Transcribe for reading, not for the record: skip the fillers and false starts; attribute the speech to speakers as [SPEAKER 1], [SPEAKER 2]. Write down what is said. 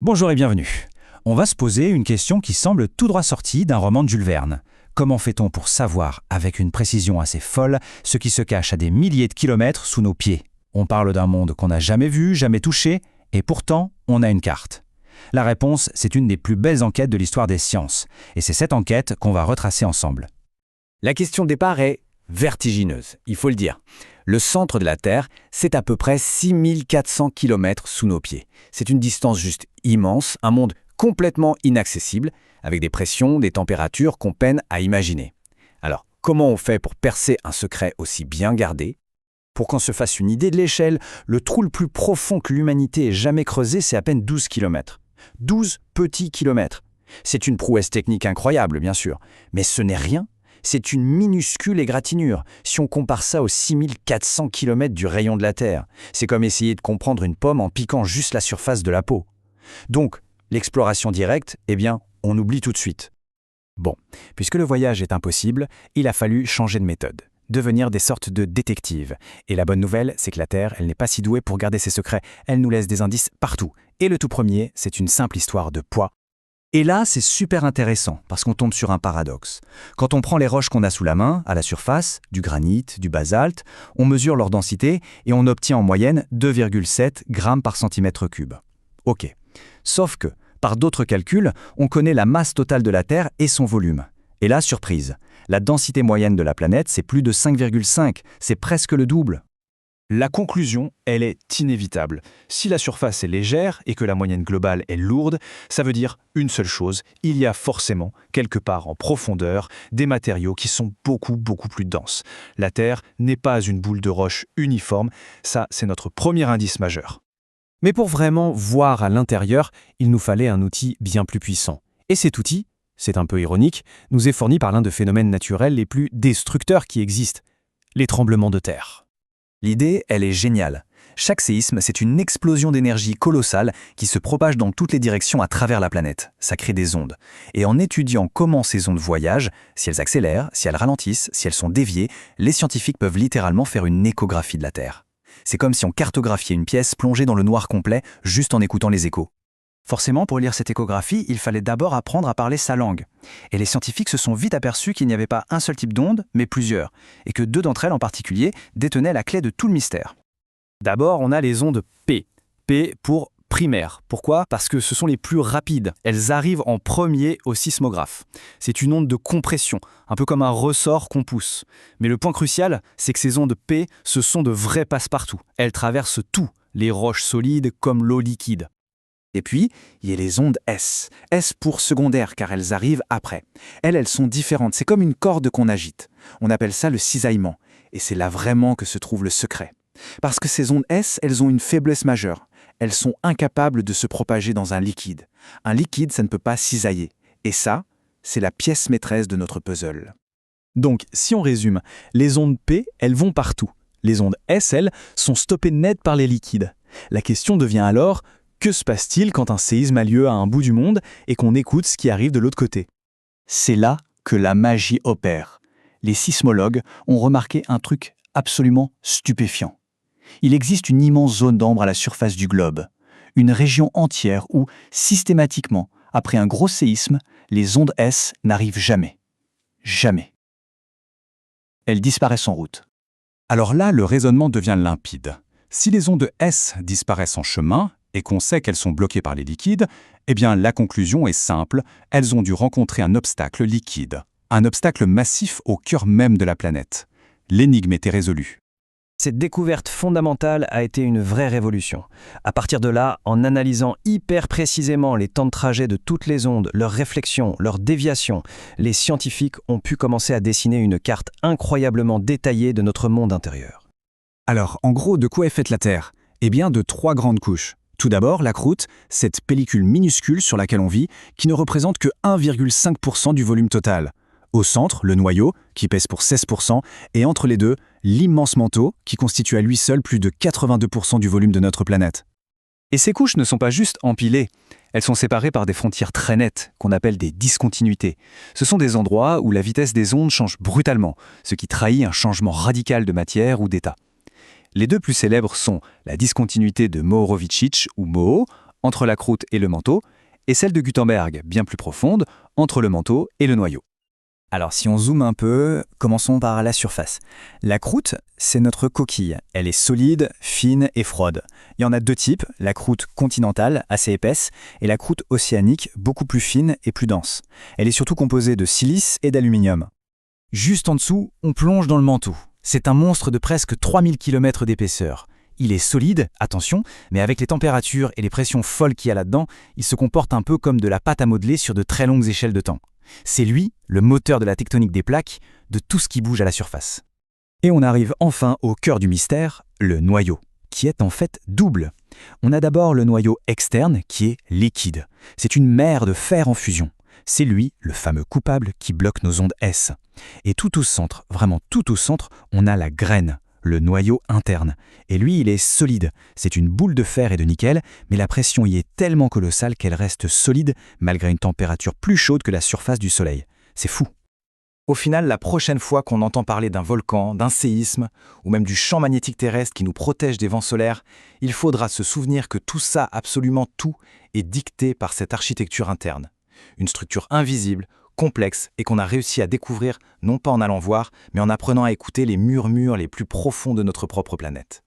[SPEAKER 1] Bonjour et bienvenue. On va se poser une question qui semble tout droit sortie d'un roman de Jules Verne. Comment fait-on pour savoir, avec une précision assez folle, ce qui se cache à des milliers de kilomètres sous nos pieds? On parle d'un monde qu'on n'a jamais vu, jamais touché, et pourtant, on a une carte. La réponse, c'est une des plus belles enquêtes de l'histoire des sciences, et c'est cette enquête qu'on va retracer ensemble.
[SPEAKER 2] La question de départ est vertigineuse, il faut le dire. Le centre de la Terre, c'est à peu près 6400 km sous nos pieds. C'est une distance juste immense, un monde complètement inaccessible, avec des pressions, des températures qu'on peine à imaginer. Alors, comment on fait pour percer un secret aussi bien gardé? Pour qu'on se fasse une idée de l'échelle, le trou le plus profond que l'humanité ait jamais creusé, c'est à peine 12 km. 12 petits kilomètres. C'est une prouesse technique incroyable, bien sûr, mais ce n'est rien. C'est une minuscule égratignure, si on compare ça aux 6400 km du rayon de la Terre. C'est comme essayer de comprendre une pomme en piquant juste la surface de la peau. Donc, l'exploration directe, on oublie tout de suite. Bon, puisque le voyage est impossible, il a fallu changer de méthode, devenir des sortes de détectives. Et la bonne nouvelle, c'est que la Terre, elle n'est pas si douée pour garder ses secrets, elle nous laisse des indices partout. Et le tout premier, c'est une simple histoire de poids.
[SPEAKER 1] Et là, c'est super intéressant, parce qu'on tombe sur un paradoxe. Quand on prend les roches qu'on a sous la main, à la surface, du granit, du basalte, on mesure leur densité et on obtient en moyenne 2,7 grammes par centimètre cube. Ok. Sauf que, par d'autres calculs, on connaît la masse totale de la Terre et son volume. Et là, surprise, la densité moyenne de la planète, c'est plus de 5,5, c'est presque le double.
[SPEAKER 3] La conclusion, elle est inévitable. Si la surface est légère et que la moyenne globale est lourde, ça veut dire une seule chose, il y a forcément, quelque part en profondeur, des matériaux qui sont beaucoup plus denses. La Terre n'est pas une boule de roche uniforme, ça c'est notre premier indice majeur.
[SPEAKER 2] Mais pour vraiment voir à l'intérieur, il nous fallait un outil bien plus puissant. Et cet outil, c'est un peu ironique, nous est fourni par l'un des phénomènes naturels les plus destructeurs qui existent, les tremblements de terre.
[SPEAKER 1] L'idée, elle est géniale. Chaque séisme, c'est une explosion d'énergie colossale qui se propage dans toutes les directions à travers la planète. Ça crée des ondes. Et en étudiant comment ces ondes voyagent, si elles accélèrent, si elles ralentissent, si elles sont déviées, les scientifiques peuvent littéralement faire une échographie de la Terre. C'est comme si on cartographiait une pièce plongée dans le noir complet, juste en écoutant les échos. Forcément, pour lire cette échographie, il fallait d'abord apprendre à parler sa langue. Et les scientifiques se sont vite aperçus qu'il n'y avait pas un seul type d'onde, mais plusieurs, et que deux d'entre elles en particulier détenaient la clé de tout le mystère.
[SPEAKER 2] D'abord, on a les ondes P. P pour primaire. Pourquoi? Parce que ce sont les plus rapides. Elles arrivent en premier au sismographe. C'est une onde de compression, un peu comme un ressort qu'on pousse. Mais le point crucial, c'est que ces ondes P, ce sont de vrais passe-partout. Elles traversent tout, les roches solides comme l'eau liquide.
[SPEAKER 1] Et puis, il y a les ondes S. S pour secondaire, car elles arrivent après. Elles sont différentes, c'est comme une corde qu'on agite. On appelle ça le cisaillement. Et c'est là vraiment que se trouve le secret. Parce que ces ondes S, elles ont une faiblesse majeure. Elles sont incapables de se propager dans un liquide. Un liquide, ça ne peut pas cisailler. Et ça, c'est la pièce maîtresse de notre puzzle.
[SPEAKER 3] Donc, si on résume, les ondes P, elles vont partout. Les ondes S, elles, sont stoppées net par les liquides. La question devient alors, que se passe-t-il quand un séisme a lieu à un bout du monde et qu'on écoute ce qui arrive de l'autre côté?
[SPEAKER 1] C'est là que la magie opère. Les sismologues ont remarqué un truc absolument stupéfiant. Il existe une immense zone d'ombre à la surface du globe, une région entière où, systématiquement, après un gros séisme, les ondes S n'arrivent jamais. Jamais. Elles disparaissent en route.
[SPEAKER 4] Alors là, le raisonnement devient limpide. Si les ondes S disparaissent en chemin, et qu'on sait qu'elles sont bloquées par les liquides, la conclusion est simple, elles ont dû rencontrer un obstacle liquide. Un obstacle massif au cœur même de la planète. L'énigme était résolue.
[SPEAKER 2] Cette découverte fondamentale a été une vraie révolution. À partir de là, en analysant hyper précisément les temps de trajet de toutes les ondes, leurs réflexions, leurs déviations, les scientifiques ont pu commencer à dessiner une carte incroyablement détaillée de notre monde intérieur.
[SPEAKER 1] Alors, en gros, de quoi est faite la Terre? De 3 grandes couches. Tout d'abord, la croûte, cette pellicule minuscule sur laquelle on vit, qui ne représente que 1,5% du volume total. Au centre, le noyau, qui pèse pour 16%, et entre les deux, l'immense manteau, qui constitue à lui seul plus de 82% du volume de notre planète.
[SPEAKER 3] Et ces couches ne sont pas juste empilées, elles sont séparées par des frontières très nettes, qu'on appelle des discontinuités. Ce sont des endroits où la vitesse des ondes change brutalement, ce qui trahit un changement radical de matière ou d'état. Les deux plus célèbres sont la discontinuité de Mohorovičić ou Moho,
[SPEAKER 1] entre la croûte et le manteau, et celle de Gutenberg, bien plus profonde, entre le manteau et le noyau. Alors si on zoome un peu, commençons par la surface. La croûte, c'est notre coquille. Elle est solide, fine et froide. Il y en a deux types, la croûte continentale, assez épaisse, et la croûte océanique, beaucoup plus fine et plus dense. Elle est surtout composée de silice et d'aluminium. Juste en dessous, on plonge dans le manteau. C'est un monstre de presque 3000 km d'épaisseur. Il est solide, attention, mais avec les températures et les pressions folles qu'il y a là-dedans, il se comporte un peu comme de la pâte à modeler sur de très longues échelles de temps. C'est lui, le moteur de la tectonique des plaques, de tout ce qui bouge à la surface. Et on arrive enfin au cœur du mystère, le noyau, qui est en fait double. On a d'abord le noyau externe qui est liquide. C'est une mer de fer en fusion. C'est lui, le fameux coupable, qui bloque nos ondes S. Et tout au centre, vraiment tout au centre, on a la graine, le noyau interne. Et lui, il est solide. C'est une boule de fer et de nickel, mais la pression y est tellement colossale qu'elle reste solide malgré une température plus chaude que la surface du Soleil. C'est fou. Au final, la prochaine fois qu'on entend parler d'un volcan, d'un séisme, ou même du champ magnétique terrestre qui nous protège des vents solaires, il faudra se souvenir que tout ça, absolument tout, est dicté par cette architecture interne. Une structure invisible, complexe et qu'on a réussi à découvrir non pas en allant voir, mais en apprenant à écouter les murmures les plus profonds de notre propre planète.